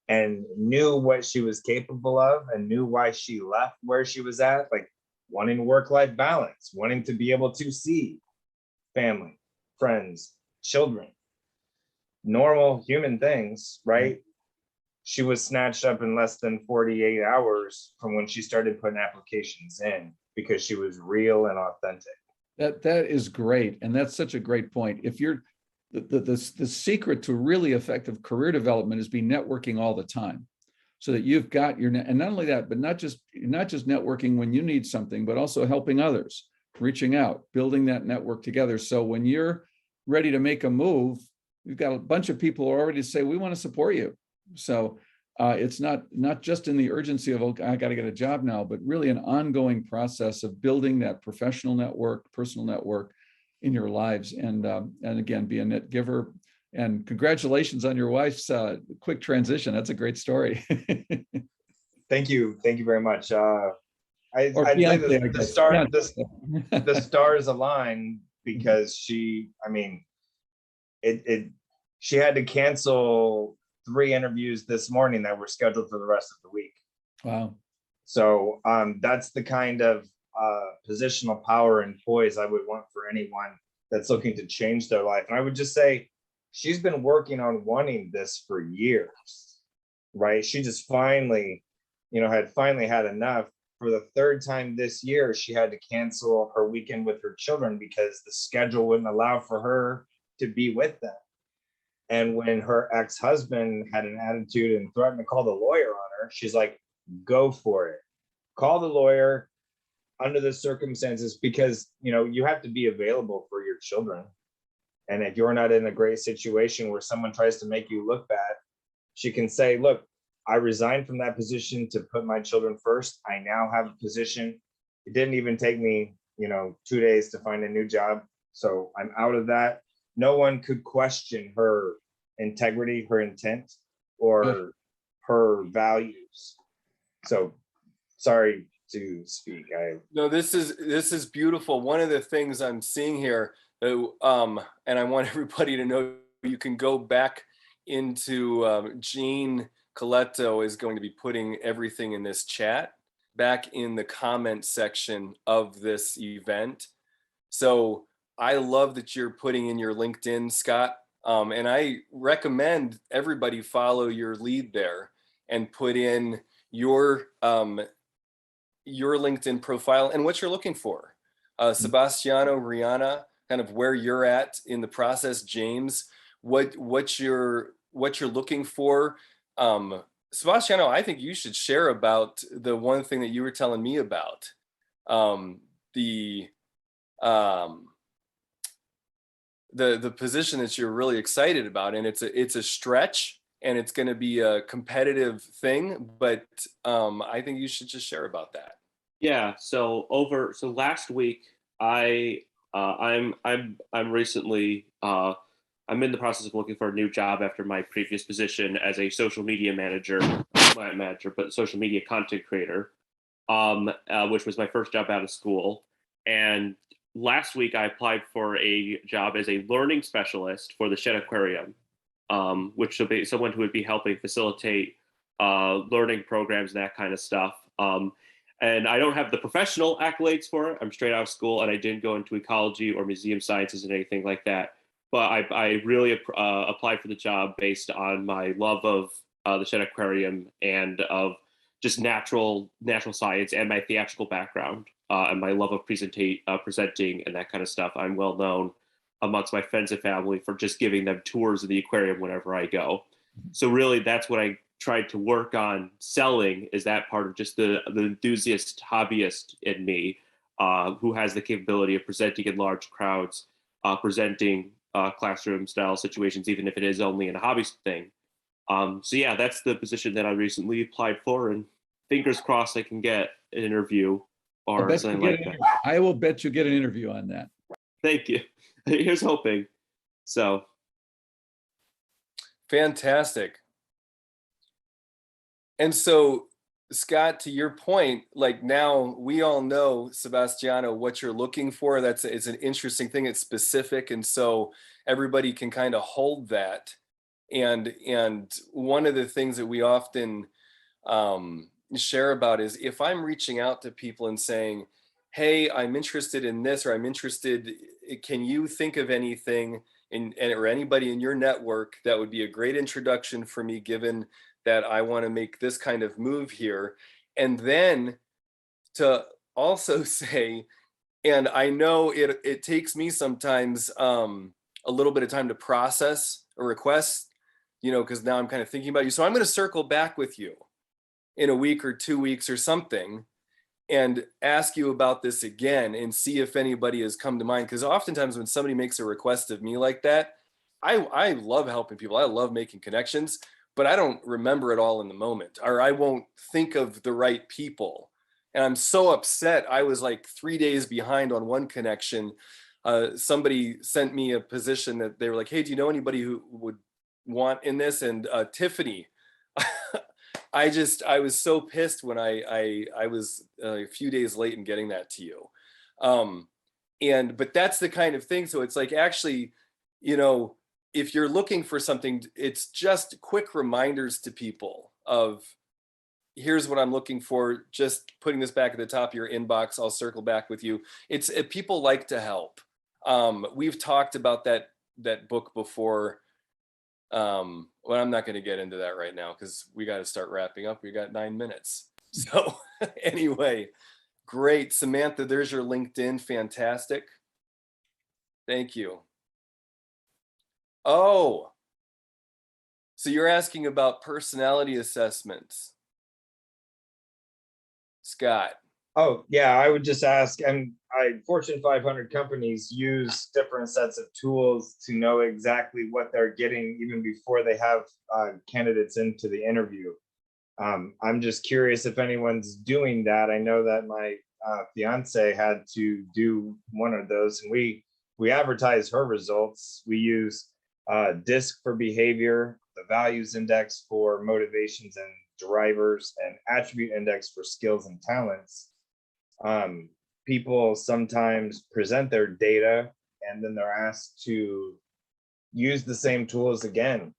and knew what she was capable of, and knew why she left where she was at, like wanting work-life balance, wanting to be able to see family, friends, children, normal human things, right? She was snatched up in less than 48 hours from when she started putting applications in, because she was real and authentic. That is great. And that's such a great point. If you're the secret to really effective career development is be networking all the time, so that you've got your and not only that, but not just networking when you need something, but also helping others, reaching out, building that network together. So when you're ready to make a move, you've got a bunch of people already say, we want to support you. So it's not just in the urgency of, okay, I got to get a job now, but really an ongoing process of building that professional network, personal network in your lives. And again, be a net giver. And congratulations on your wife's quick transition. That's a great story. Thank you very much. I'd say Fiance, I guess. the stars align, because she had to cancel 3 interviews this morning that were scheduled for the rest of the week. Wow. So that's the kind of positional power and poise I would want for anyone that's looking to change their life. And I would just say, she's been working on wanting this for years, right? She just finally had enough. For the 3rd time this year, she had to cancel her weekend with her children because the schedule wouldn't allow for her to be with them. And when her ex-husband had an attitude and threatened to call the lawyer on her, she's like, go for it. Call the lawyer under the circumstances, because, you have to be available for your children. And if you're not in a great situation where someone tries to make you look bad, she can say, look, I resigned from that position to put my children first. I now have a position. It didn't even take me, 2 days to find a new job. So I'm out of that. No one could question her integrity, her intent, or her values. So sorry to speak. No, this is beautiful. One of the things I'm seeing here, and I want everybody to know, you can go back into Jean Coletto is going to be putting everything in this chat back in the comment section of this event. So I love that you're putting in your LinkedIn, Scott. And I recommend everybody follow your lead there and put in your LinkedIn profile and what you're looking for. Sebastiano, Rihanna, kind of where you're at in the process. James, what you're looking for. Sebastiano, I think you should share about the one thing that you were telling me about, the position that you're really excited about, and it's a stretch, and it's going to be a competitive thing, but I think you should just share about that. Yeah. So last week, I'm recently I'm in the process of looking for a new job after my previous position as a social media but social media content creator, which was my first job out of school. And last week I applied for a job as a learning specialist for the Shed Aquarium, which will be someone who would be helping facilitate learning programs and that kind of stuff. And I don't have the professional accolades for it. I'm straight out of school, and I didn't go into ecology or museum sciences and anything like that. But I really applied for the job based on my love of the Shed Aquarium and of just natural science and my theatrical background and my love of presenting and that kind of stuff. I'm well known amongst my friends and family for just giving them tours of the aquarium whenever I go. So really, that's what I tried to work on selling, is that part of just the enthusiast hobbyist in me, who has the capability of presenting in large crowds, presenting classroom style situations, even if it is only in a hobby thing. So yeah, that's the position that I recently applied for, and fingers crossed I can get an interview or something like that. I will bet you get an interview on that. Thank you. Here's hoping. So fantastic. And so, Scott, to your point, like now we all know, Sebastiano, what you're looking for. It's an interesting thing. It's specific. And so everybody can kind of hold that. And one of the things that we often share about is if I'm reaching out to people and saying, hey, I'm interested in this, or I'm interested, can you think of anything or anybody in your network that would be a great introduction for me, given that I want to make this kind of move here? And then to also say, and I know it takes me sometimes a little bit of time to process a request, because now I'm kind of thinking about you. So I'm going to circle back with you in a week or 2 weeks or something and ask you about this again and see if anybody has come to mind. Because oftentimes when somebody makes a request of me like that, I love helping people. I love making connections, but I don't remember it all in the moment, or I won't think of the right people. And I'm so upset. I was like 3 days behind on one connection. Somebody sent me a position that they were like, hey, do you know anybody who would want in this? And Tiffany, I was so pissed when I was a few days late in getting that to you. But that's the kind of thing. So it's like, actually, if you're looking for something, it's just quick reminders to people of, here's what I'm looking for, just putting this back at the top of your inbox. I'll circle back with you. People like to help. We've talked about that book before. Well, I'm not going to get into that right now because we got to start wrapping up. We got 9 minutes. So anyway, great. Samantha, there's your LinkedIn. Fantastic. Thank you. Oh, so you're asking about personality assessments, Scott. Oh, yeah, I would just ask, and Fortune 500 companies use different sets of tools to know exactly what they're getting even before they have candidates into the interview. I'm just curious if anyone's doing that. I know that my fiance had to do one of those, and we advertise her results. We use DISC for behavior, the values index for motivations and drivers, and attribute index for skills and talents. People sometimes present their data and then they're asked to use the same tools again.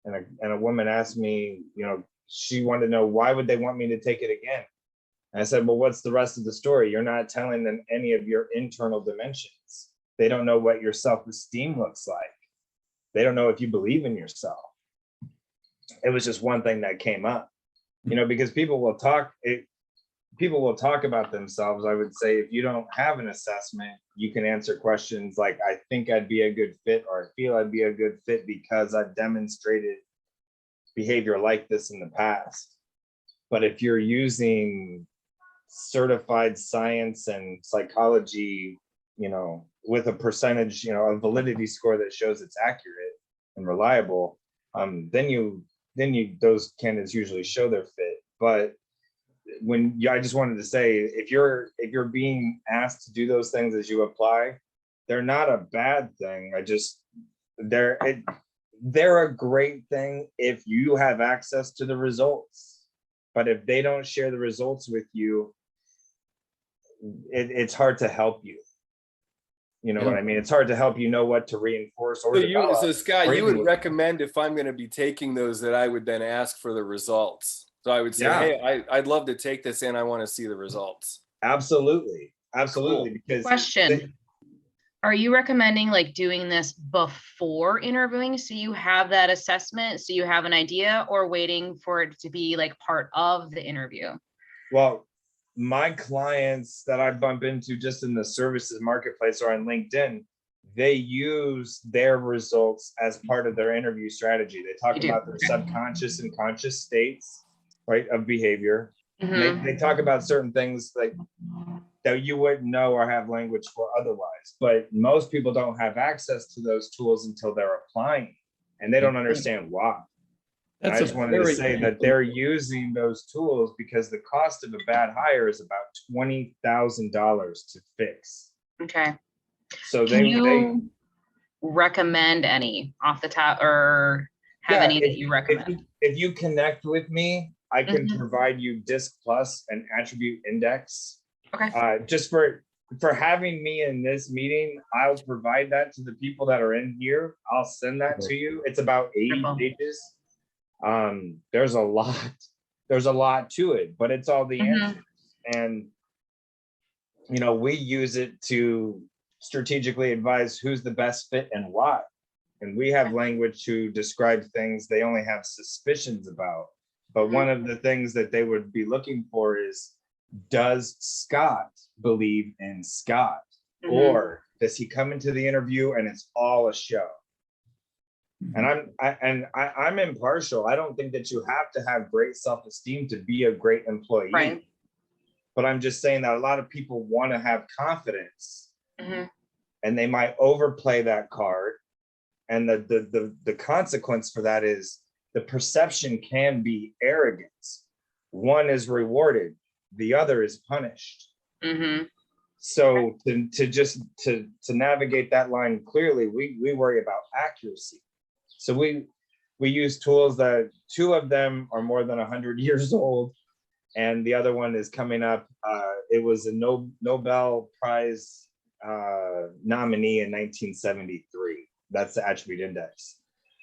And a woman asked me, she wanted to know, why would they want me to take it again? And I said, well, what's the rest of the story? You're not telling them any of your internal dimensions. They don't know what your self-esteem looks like. They don't know if you believe in yourself. It was just one thing that came up, because people will talk about themselves. I would say, if you don't have an assessment, you can answer questions like, I think I'd be a good fit, or I feel I'd be a good fit because I've demonstrated behavior like this in the past. But if you're using certified science and psychology, with a percentage, a validity score that shows it's accurate and reliable, then those candidates usually show their fit. But I just wanted to say, if you're being asked to do those things as you apply, they're not a bad thing. They're a great thing if you have access to the results. But if they don't share the results with you, it's hard to help you. You know what I mean? It's hard to help you know what to reinforce or develop. So Scott, you would recommend, if I'm going to be taking those, that I would then ask for the results. So I would say, hey, I'd love to take this and I want to see the results. Absolutely. Cool. Because Question. Are you recommending doing this before interviewing, so you have that assessment, so you have an idea, or waiting for it to be part of the interview? Well, my clients that I bump into just in the services marketplace or on LinkedIn, they use their results as part of their interview strategy. They talk about their subconscious and conscious states, right, of behavior. Mm-hmm. They talk about certain things that you wouldn't know or have language for otherwise. But most people don't have access to those tools until they're applying, and they don't understand why. I just wanted to say that they're using those tools because the cost of a bad hire is about $20,000 to fix. Okay. So Can you recommend any off the top, or have any that you recommend? If you connect with me, I can Mhm. provide you Disc Plus and attribute index. Okay. Just for having me in this meeting, I'll provide that to the people that are in here. I'll send that to you. It's about 80 Wonderful. pages. There's a lot to it, but it's all the Mhm. answers. And you know, we use it to strategically advise who's the best fit and why. And we have language to describe things they only have suspicions about. But one of the things that they would be looking for is, does Scott believe in Scott? Mhm. Or does he come into the interview and it's all a show? And I'm impartial. I don't think that you have to have great self-esteem to be a great employee. Right. But I'm just saying that a lot of people want to have confidence, Mhm. and they might overplay that card. And the consequence for that is the perception can be arrogance. One is rewarded, the other is punished. Mhm. So to navigate that line clearly, we worry about accuracy. So we use tools that, two of them are more than 100 years old, and the other one is coming up. It was a Nobel Prize nominee in 1973. That's the attribute index.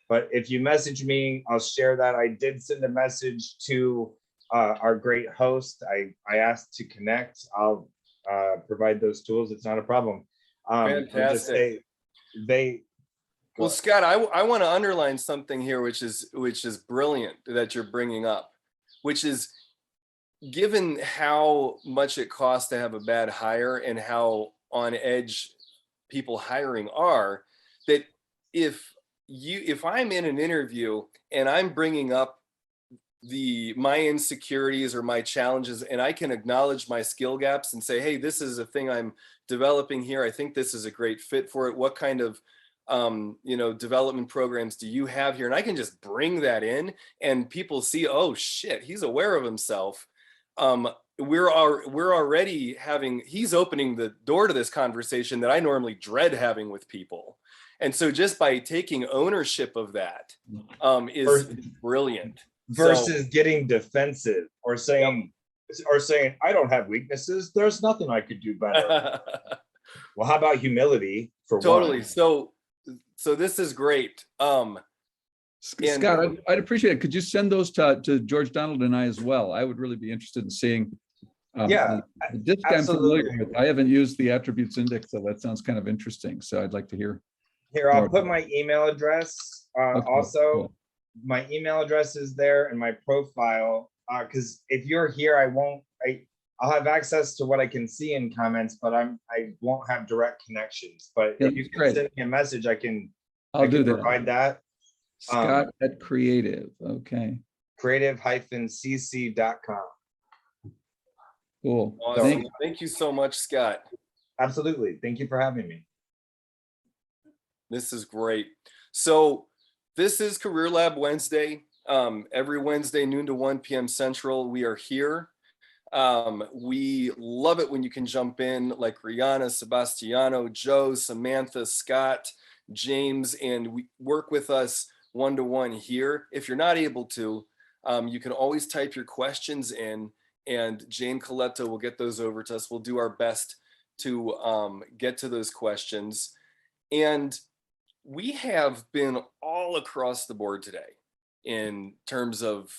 But if you message me, I'll share that. I did send a message to our great host. I asked to connect. I'll provide those tools. It's not a problem. I'll just say they. Well, Scott, I want to underline something here, which is brilliant that you're bringing up, which is, given how much it costs to have a bad hire and how on edge people hiring are, that if I'm in an interview and I'm bringing up my insecurities or my challenges, and I can acknowledge my skill gaps and say, hey, this is a thing I'm developing here. I think this is a great fit for it. What kind of development programs do you have here? And I can just bring that in, and people see, oh shit, he's aware of himself. We're already he's opening the door to this conversation that I normally dread having with people. And so just by taking ownership of that is brilliant. Versus getting defensive or saying, I don't have weaknesses. There's nothing I could do better. Well, how about humility for totally one? So this is great. Scott, I'd appreciate it. Could you send those to George Donald and I as well? I would really be interested in seeing. Yeah, the disc absolutely. I'm familiar with. I haven't used the attributes index, so that sounds kind of interesting. So I'd like to hear. Here, I'll put my email address. Okay. Also, my email address is there and my profile. Because if you're here, I'll have access to what I can see in comments, but I won't have direct connections. But if you can send me a message, I can provide that. Scott at Creative. Okay. creative-cc.com. Cool. Awesome. Thank you so much, Scott. Absolutely. Thank you for having me. This is great. So this is Career Lab Wednesday. Every Wednesday, noon to 1 p.m. Central, we are here. We love it when you can jump in, like Rihanna, Sebastiano, Joe, Samantha, Scott, James, and we work with us one-to-one here. If you're not able to, you can always type your questions in, and Jane Coletta will get those over to us. We'll do our best to get to those questions. And we have been all across the board today in terms of,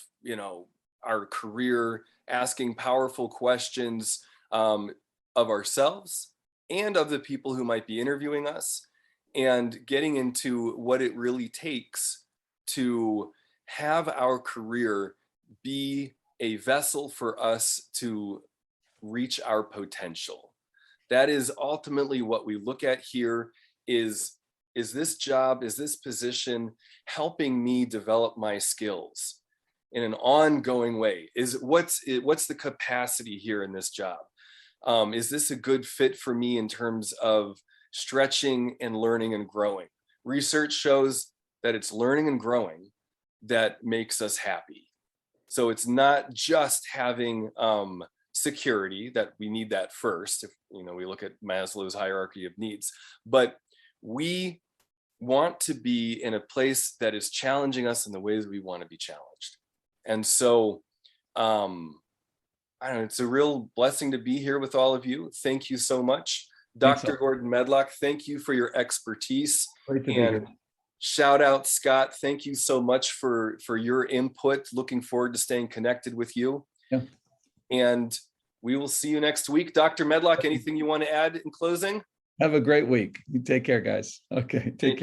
our career, asking powerful questions of ourselves and of the people who might be interviewing us, and getting into what it really takes to have our career be a vessel for us to reach our potential. That is ultimately what we look at here. Is this job, is this position helping me develop my skills in an ongoing way? What's the capacity here in this job? Is this a good fit for me in terms of stretching and learning and growing? Research shows that it's learning and growing that makes us happy. So it's not just having security, that we need that first. If we look at Maslow's hierarchy of needs, but we want to be in a place that is challenging us in the ways we want to be challenged. And so I don't know, it's a real blessing to be here with all of you. Thank you so much. Thanks, Dr. Gordon Medlock, thank you for your expertise. Great to be And here. shout out, Scott, thank you so much for your input. Looking forward to staying connected with you. Yeah. And we will see you next week. Dr. Medlock, anything you want to add in closing? Have a great week. You take care, guys. Okay, take care.